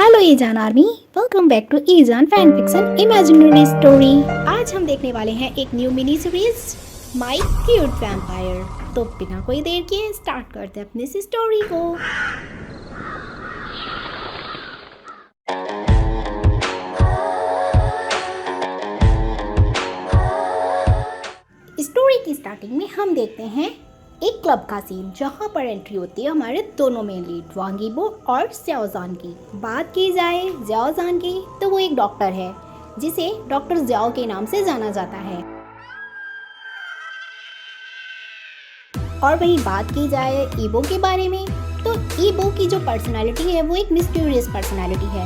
Hello Eijaan army, welcome back to Eijaan fan fiction imaginary story. आज हम देखने वाले हैं एक new mini series my cute vampire. तो बिना कोई देर किए स्टार्ट करते हैं अपनी इस स्टोरी को। स्टोरी की स्टार्टिंग में हम देखते हैं एक क्लब का सीन, जहाँ पर एंट्री होती है हमारे दोनों मेन लीड वांग यीबो और ज़्याओज़ान की। बात की जाए ज़्याओज़ान की तो वो एक डॉक्टर है जिसे डॉक्टर ज़्याओ के नाम से जाना जाता है। और वहीं बात की जाए ईबो के बारे में तो ईबो की जो पर्सनालिटी है वो एक मिस्टीरियस पर्सनालिटी है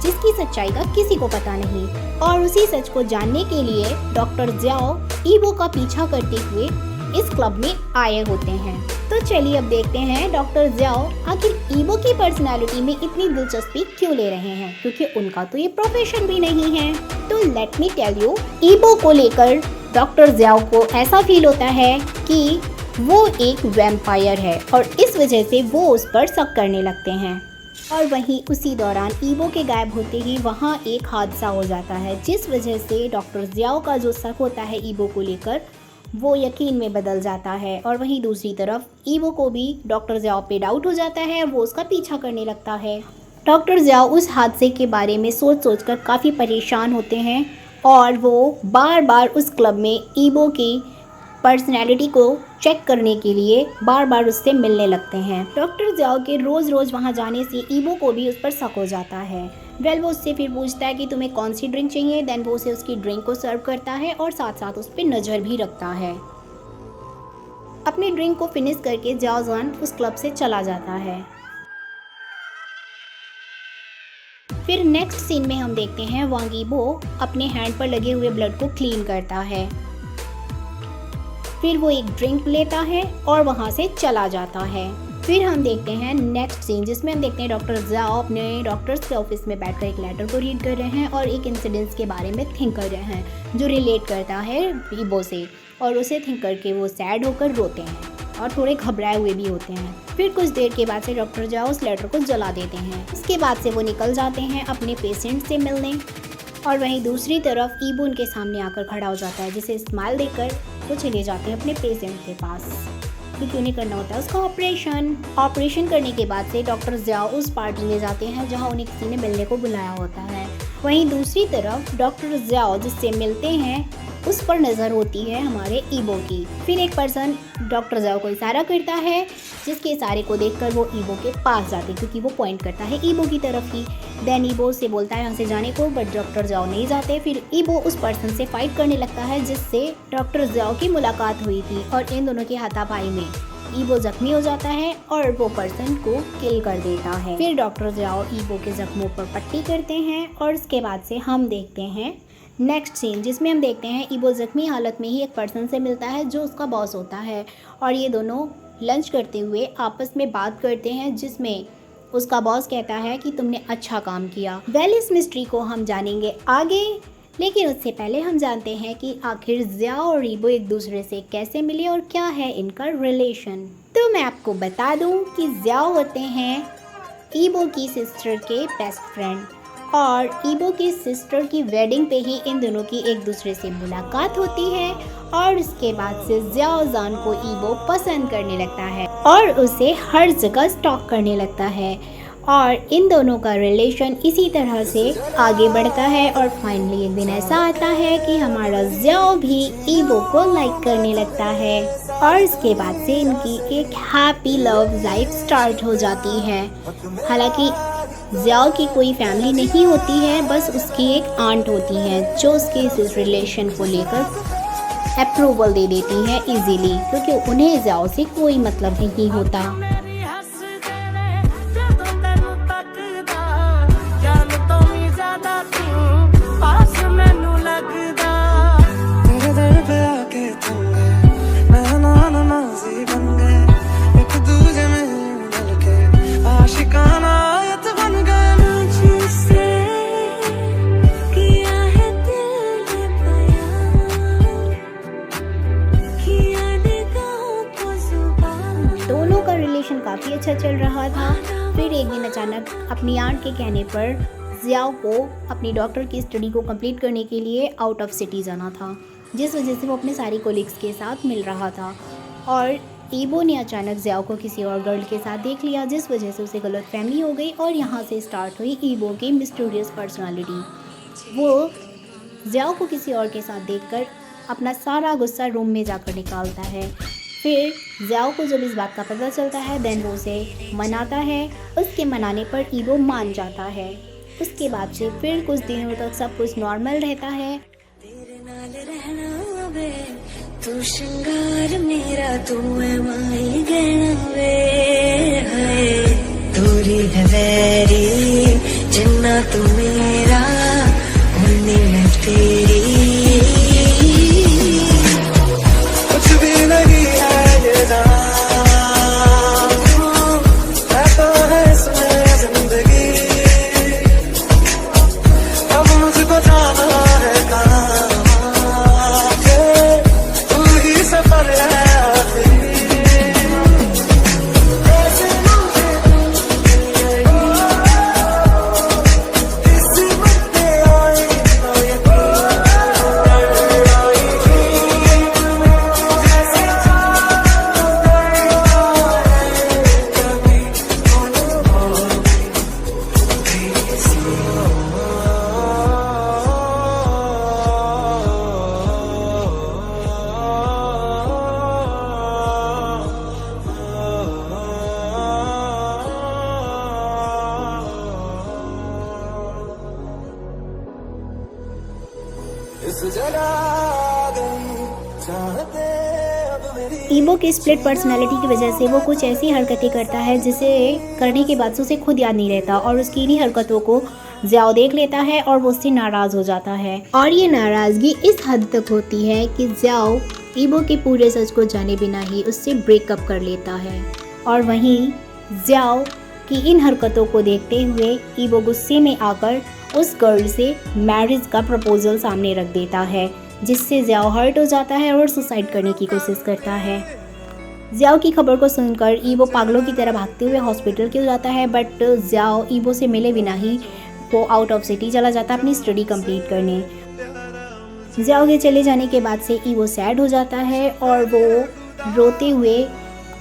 जिसकी सच्चाई का किसी को पता नहीं, और उसी सच को जानने के लिए डॉक्टर ज़्याओ ईबो का पीछा करते हुए इस क्लब में आए होते हैं। तो चलिए अब देखते हैं डॉक्टर ज़्याओ आखिर ईबो की पर्सनालिटी में इतनी दिलचस्पी क्यों ले रहे हैं, क्योंकि उनका तो ये प्रोफेशन भी नहीं है। तो लेट मी टेल यू, ईबो को लेकर डॉक्टर ज़्याओ को ऐसा फील होता है कि वो एक वैम्पायर है और इस वजह से वो उस पर शक करने लगते हैं। और वहीं उसी दौरान ईबो के गायब होते ही वहाँ एक हादसा हो जाता है, जिस वजह से डॉक्टर ज़्याओ का जो शक होता है ईबो को लेकर वो यकीन में बदल जाता है। और वहीं दूसरी तरफ ईबो को भी डॉक्टर ज़्याओ पे डाउट हो जाता है, वो उसका पीछा करने लगता है। डॉक्टर ज़्याओ उस हादसे के बारे में सोच कर काफ़ी परेशान होते हैं और वो बार बार उस क्लब में ईबो की पर्सनैलिटी को चेक करने के लिए बार बार उससे मिलने लगते हैं। डॉक्टर ज़्याओ के रोज़ वहाँ जाने से ईबो को भी उस पर शक हो जाता है। वो उससे फिर पूछता है कि तुम्हें कौन सी ड्रिंक चाहिए। देन वो उसे उसकी ड्रिंक को सर्व करता है और साथ साथ उस पर नज़र भी रखता है। अपनी ड्रिंक को फिनिश करके ज़्याओज़ान उस क्लब से चला जाता है। फिर नेक्स्ट सीन में हम देखते हैं वांग यीबो अपने हैंड पर लगे हुए ब्लड को क्लीन करता है। फिर वो एक ड्रिंक लेता है और वहाँ से चला जाता है। फिर हम देखते हैं नेक्स्ट सीन, जिसमें हम देखते हैं डॉक्टर ज़्याओ अपने डॉक्टर्स के ऑफिस में बैठकर एक लेटर को रीड कर रहे हैं और एक इंसिडेंट्स के बारे में थिंक कर रहे हैं जो रिलेट करता है ईबो से, और उसे थिंक करके वो सैड होकर रोते हैं और थोड़े घबराए हुए भी होते हैं। फिर कुछ देर के बाद से डॉक्टर ज़्याओ उस लेटर को जला देते हैं। उसके बाद से वो निकल जाते हैं अपने पेशेंट से मिलने, और वहीं दूसरी तरफ ईबो उनके सामने आकर खड़ा हो जाता है, जिसे स्माइल देकर वो चले जाते हैं अपने पेशेंट के पास, क्योंकि उन्हें करना होता है उसका ऑपरेशन करने के बाद से डॉक्टर ज़्याओ उस पार्टी में जाते हैं जहां उन्हें किसी ने मिलने को बुलाया होता है। वहीं दूसरी तरफ डॉक्टर ज़्याओ जिससे मिलते हैं उस पर नज़र होती है हमारे ईबो की। फिर एक पर्सन डॉक्टर ज़्याओ को इशारा करता है, जिसके इशारे को देखकर वो ईबो के पास जाते हैं, क्योंकि वो पॉइंट करता है ईबो की तरफ ही। देन ईबो से बोलता है यहाँ से जाने को, बट डॉक्टर ज़्याओ नहीं जाते। फिर ईबो उस पर्सन से फाइट करने लगता है जिससे डॉक्टर ज़्याओ की मुलाकात हुई थी, और इन दोनों की हाथापाई में ईबो जख्मी हो जाता है और वो पर्सन को किल कर देता है। फिर डॉक्टर ज़्याओ ईबो के जख्मों पर पट्टी करते हैं, और इसके बाद से हम देखते हैं नेक्स्ट सीन, जिसमें हम देखते हैं ईबो जख्मी हालत में ही एक पर्सन से मिलता है जो उसका बॉस होता है, और ये दोनों लंच करते हुए आपस में बात करते हैं, जिसमें उसका बॉस कहता है कि तुमने अच्छा काम किया। इस मिस्ट्री को हम जानेंगे आगे, लेकिन उससे पहले हम जानते हैं कि आखिर ज़्याओ और ईबो एक दूसरे से कैसे मिले और क्या है इनका रिलेशन। तो मैं आपको बता दूं कि ज़्याओ होते हैं ईबो की सिस्टर के बेस्ट फ्रेंड, और ईबो की सिस्टर की वेडिंग पे ही इन दोनों की एक दूसरे से मुलाकात होती है, और उसके बाद से ज़्याओज़ान को ईबो पसंद करने लगता है और उसे हर जगह स्टॉक करने लगता है, और इन दोनों का रिलेशन इसी तरह से आगे बढ़ता है। और फाइनली एक दिन ऐसा आता है कि हमारा ज़्याओ भी ईबो को लाइक करने लगता है, और इसके बाद से इनकी एक हैप्पी लव लाइफ स्टार्ट हो जाती है। हालांकि ज़्याओ की कोई फैमिली नहीं होती है, बस उसकी एक आंट होती है जो उसके इस रिलेशन को लेकर अप्रूवल दे देती है इजीली, क्योंकि उन्हें ज़्याओ से कोई मतलब नहीं होता। एक दिन अचानक अपनी आंट के कहने पर जियाओ को अपनी डॉक्टर की स्टडी को कंप्लीट करने के लिए आउट ऑफ सिटी जाना था, जिस वजह से वो अपने सारी कोलिग्स के साथ मिल रहा था। और ईबो ने अचानक जियाओ को किसी और गर्ल के साथ देख लिया, जिस वजह से उसे गलतफहमी हो गई और यहाँ से स्टार्ट हुई ईबो की मिस्टीरियस पर्सनालिटी। वो जियाओ को किसी और के साथ देखकर अपना सारा गुस्सा रूम में जाकर निकालता है। फिर जियाओ को जब इस बात का पता चलता है देन वो उसे मनाता है। उसके मनाने पर ईबो मान जाता है। उसके बाद से फिर कुछ दिनों तक सब कुछ नॉर्मल रहता है। तेरे नाल रहना वे, तू श्रृंगार मेरा, तू है माई गहना वे, हाय दूरी है वैरी, जिन्ना तू मेरा उन्नी मैं तेरी। कुछ भी नहीं है ये नाम, ऐसा है इसमें जिंदगी, अब मुझको जाना है कहाँ, तू ही सफर है आखिरी। ऐसे मुझे इसी वक्त आई तो यकीन आई, जैसे चाँद कभी इस जगह आ गई चाहते अब मेरी। ईबो की स्प्लिट पर्सनालिटी की वजह से वो कुछ ऐसी हरकतें करता है जिसे करने के बाद से उसे खुद याद नहीं रहता, और उसकी इन्हीं हरकतों को जियाओ देख लेता है और वो उससे नाराज़ हो जाता है। और ये नाराज़गी इस हद तक होती है कि जियाओ ईबो के पूरे सच को जाने बिना ही उससे ब्रेकअप कर लेता है। और वहीं जियाओ की इन हरकतों को देखते हुए ईबो गुस्से में आकर उस गर्ल से मैरिज का प्रपोजल सामने रख देता है, जिससे जियाओ हर्ट हो जाता है और सुसाइड करने की कोशिश करता है। जियाओ की खबर को सुनकर ईबो पागलों की तरह भागते हुए हॉस्पिटल क्यों जाता है, बट जियाओ ईबो से मिले बिना ही वो आउट ऑफ सिटी चला जाता है अपनी स्टडी कंप्लीट करने। जियाओ के चले जाने के बाद से ईबो सैड हो जाता है और वो रोते हुए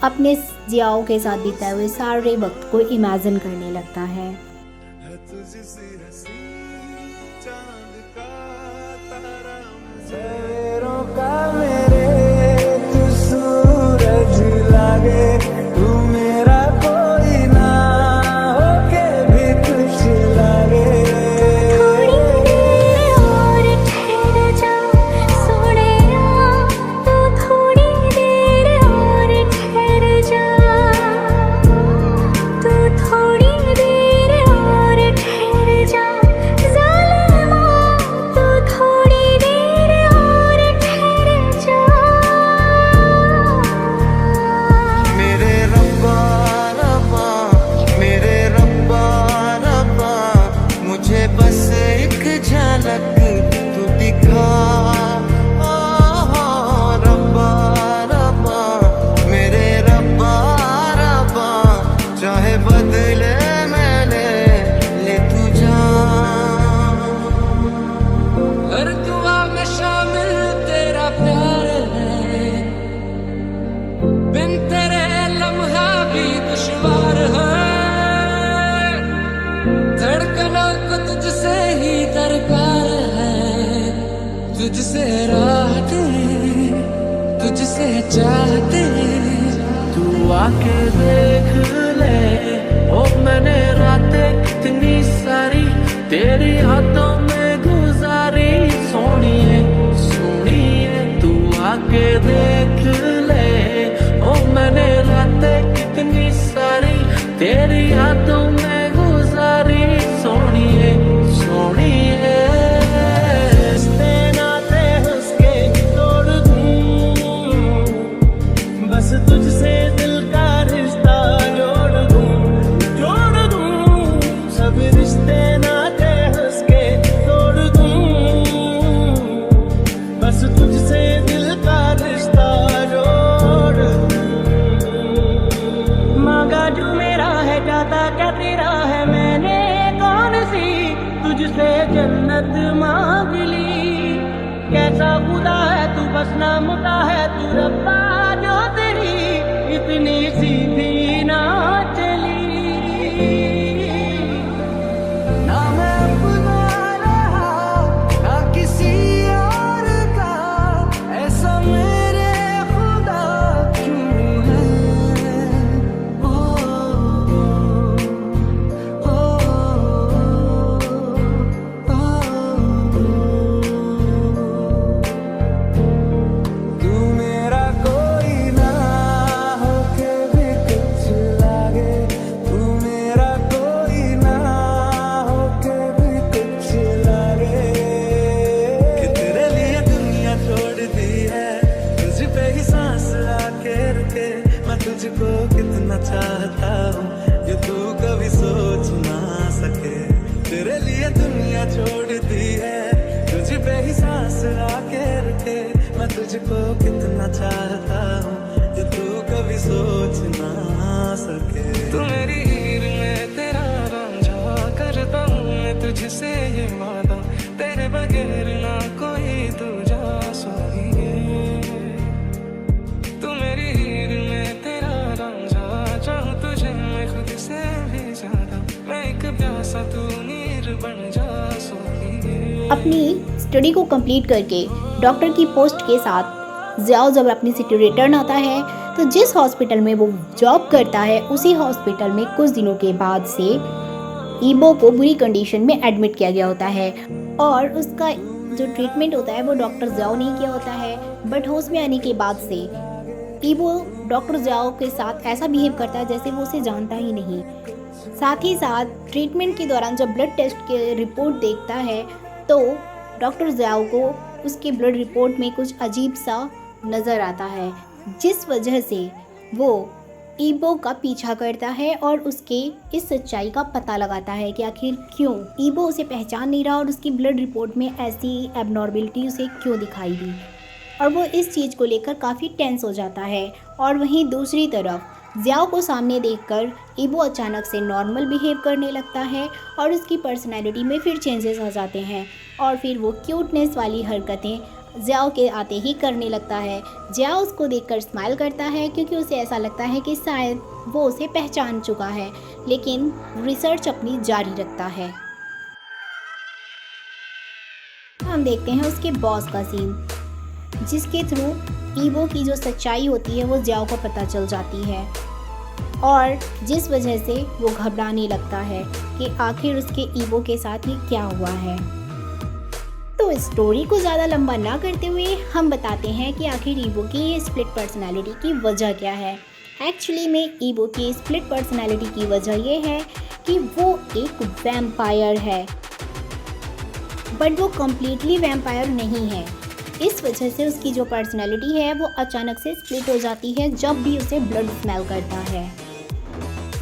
अपने जियाओ के साथ बिताए हुए सारे वक्त को इमेजिन करने लगता है। सवेरों का मेरे तू सूरज लागे, तू मेरा कोई ना होके भी कुछ लागे। थोड़ी देर और ठहर जा सोनिया, तू थोड़ी देर और ठहर जा, तू थोड़ी देर और ठहर जा, ज़ालिमा तू थोड़ी देर और ठहर जा। मेरे रब्बा रब्बा, मेरे रब्बा रब्बा, मुझे बस एक झलक तू दिखा। रब्बा रब्बा, मेरे रब्बा रब्बा, चाहे बदले मैंने ले तू जा। हर दुआ में शामिल तेरा प्यार है, बिन तेरे लम्हा भी दुश्वार है, धड़कनों को तुझसे ही दरकार है, तुझसे राहते तुझसे चाहते। तू आके देख ले, ओ मैंने रातें कितनी सारी तेरी हाथों में गुजारी, सोनिए सोनिए तू आके देख ले, ओ मैंने रातें कितनी सारी तेरी हाथों में गुजारी, सोनिए सोनिए। रिश्ते नाते उसके तोड़ दूं, बस तुझसे दिल का रिश्ता जोड़ दूं, सब रिश्ते नाते उसके तोड़ दूं, बस तुझसे दिल का रिश्ता जोड़ दूं। मांगा जो मेरा है ज्यादा क्या तेरा है मैंने कौन सी तुझसे जन्नत मांग ली। कैसा खुदा है तू बस नामुदा है तू रब्बा जो तेरी इतनी सीधी ना चली। ना मैं अपना रहा ना किसी और का, ऐसा मेरे खुदा क्यों है। ओ, ओ, तू मेरा कोई ना होके भी कुछ लागे, तू मेरा कोई ना होके भी कुछ लागे। कि तेरे लिए दुनिया छोड़ दी है, तुझ पे ही सांस आके रुके। मैं तुझको कितना चाहता हूँ ये तू कभी सोच ना सके। तेरे लिए दुनिया छोड़ दी है, तुझ पे ही सांस आके रुके। मैं तुझको कितना चाहता हूँ ये तू कभी सोच ना सके। तू मेरी हीर में तेरा रांझा करता हूँ मैं तुझसे ये वादा, तेरे बगैर ना कोई दूजा सोइए। तू मेरी हीर में तेरा रांझा, चाहूँ तुझे मैं खुद से भी ज्यादा। मैं एक प्यासा तू नीर बन जा सोइए। अपनी स्टडी को कंप्लीट करके डॉक्टर की पोस्ट के साथ ज़ियाओ जब अपनी सिटी रिटर्न आता है तो जिस हॉस्पिटल में वो जॉब करता है उसी हॉस्पिटल में कुछ दिनों के बाद से ईबो को बुरी कंडीशन में एडमिट किया गया होता है और उसका जो ट्रीटमेंट होता है वो डॉक्टर ज़ियाओ ने किया होता है। बट होश में आने के बाद से ईबो डॉक्टर ज़ियाओ के साथ ऐसा बिहेव करता है जैसे वो उसे जानता ही नहीं। साथ ही साथ ट्रीटमेंट के दौरान जब ब्लड टेस्ट के रिपोर्ट देखता है तो डॉक्टर ज़ियाओ को उसके ब्लड रिपोर्ट में कुछ अजीब सा नज़र आता है, जिस वजह से वो ईबो का पीछा करता है और उसके इस सच्चाई का पता लगाता है कि आखिर क्यों ईबो उसे पहचान नहीं रहा और उसकी ब्लड रिपोर्ट में ऐसी एबनॉर्मलिटी उसे क्यों दिखाई दी। और वो इस चीज़ को लेकर काफ़ी टेंस हो जाता है। और वहीं दूसरी तरफ ज़ियाओ को सामने देखकर ईबो अचानक से नॉर्मल बिहेव करने लगता है और उसकी पर्सनैलिटी में फिर चेंजेस आ जाते हैं और फिर वो क्यूटनेस वाली हरकतें ज़ियाओ के आते ही करने लगता है। ज़ियाओ उसको देखकर स्माइल करता है क्योंकि उसे ऐसा लगता है कि शायद वो उसे पहचान चुका है, लेकिन रिसर्च अपनी जारी रखता है। हम देखते हैं उसके बॉस का सीन, जिसके थ्रू ईबो की जो सच्चाई होती है वो ज़ियाओ को पता चल जाती है और जिस वजह से वो घबराने लगता है कि आखिर उसके ईबो के साथ ये क्या हुआ है। तो स्टोरी को ज़्यादा लंबा ना करते हुए हम बताते हैं कि आखिर ईबो की ये स्प्लिट पर्सनालिटी की वजह क्या है। एक्चुअली में ईबो की स्प्लिट पर्सनालिटी की वजह ये है कि वो एक वैम्पायर है, बट वो कम्प्लीटली वैम्पायर नहीं है। इस वजह से उसकी जो पर्सनालिटी है वो अचानक से स्प्लिट हो जाती है जब भी उसे ब्लड स्मेल करता है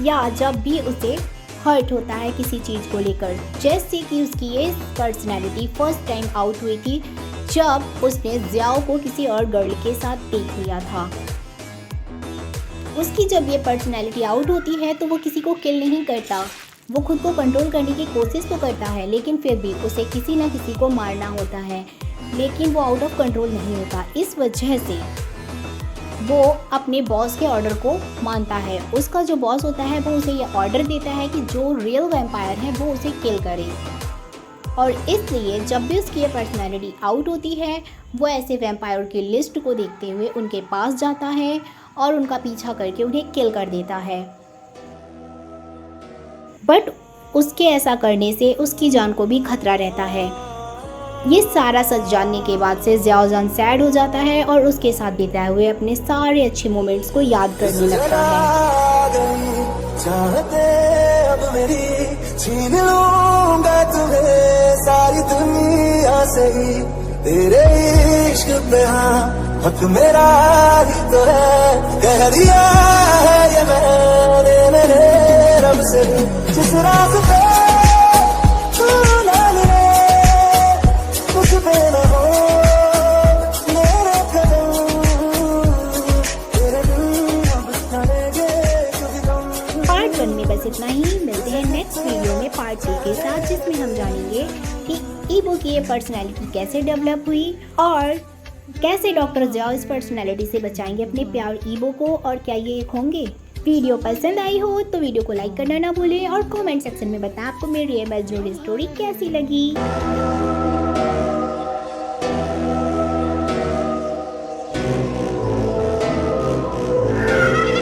या जब भी उसे हर्ट होता है किसी चीज़ को लेकर। जैसे कि उसकी ये पर्सनालिटी फर्स्ट टाइम आउट हुई थी जब उसने ज़ियाओ को किसी और गर्ल के साथ देख लिया था। उसकी जब ये पर्सनालिटी आउट होती है तो वो किसी को किल नहीं करता, वो खुद को कंट्रोल करने की कोशिश तो करता है लेकिन फिर भी उसे किसी न किसी को मारना होता है, लेकिन वो आउट ऑफ कंट्रोल नहीं होता। इस वजह से वो अपने बॉस के ऑर्डर को मानता है। उसका जो बॉस होता है वो उसे ये ऑर्डर देता है कि जो रियल वैम्पायर है वो उसे किल करे और इसलिए जब भी उसकी ये पर्सनैलिटी आउट होती है वो ऐसे वैम्पायर की लिस्ट को देखते हुए उनके पास जाता है और उनका पीछा करके उन्हें किल कर देता है। बट उसके ऐसा करने से उसकी जान को भी खतरा रहता है। ये सारा सच जानने के बाद से ज़ियाओ जान सैड हो जाता है और उसके साथ बिताए हुए अपने सारे अच्छे मोमेंट्स को याद करने लगता है। चाहते अब मेरी छीन लूंगा तुम्हें सारी दुनिया से ही, तेरे इश्क पे हाँ हक मेरा ही तो है। कह दिया है ये मैंने मेरे रब से, जिस रास्ते तू ना मिले कुछ पे न हो मेरे कदम, तेरे दिल अब चलेंगे कभी तुम। पार्ट 1 में बस इतना ही। मिलते हैं नेक्स्ट वीडियो में पार्ट 2 के साथ, जिसमें हम जानेंगे कि ईबो की ये पर्सनैलिटी कैसे डेवलप हुई और कैसे डॉक्टर ज़िया इस पर्सनैलिटी से बचाएंगे अपने प्यार ईबो को, और क्या ये एक होंगे। वीडियो पसंद आई हो तो वीडियो को लाइक करना ना भूलें और कमेंट सेक्शन में बताएं आपको मेरी ये बेस्ट स्टोरी कैसी लगी।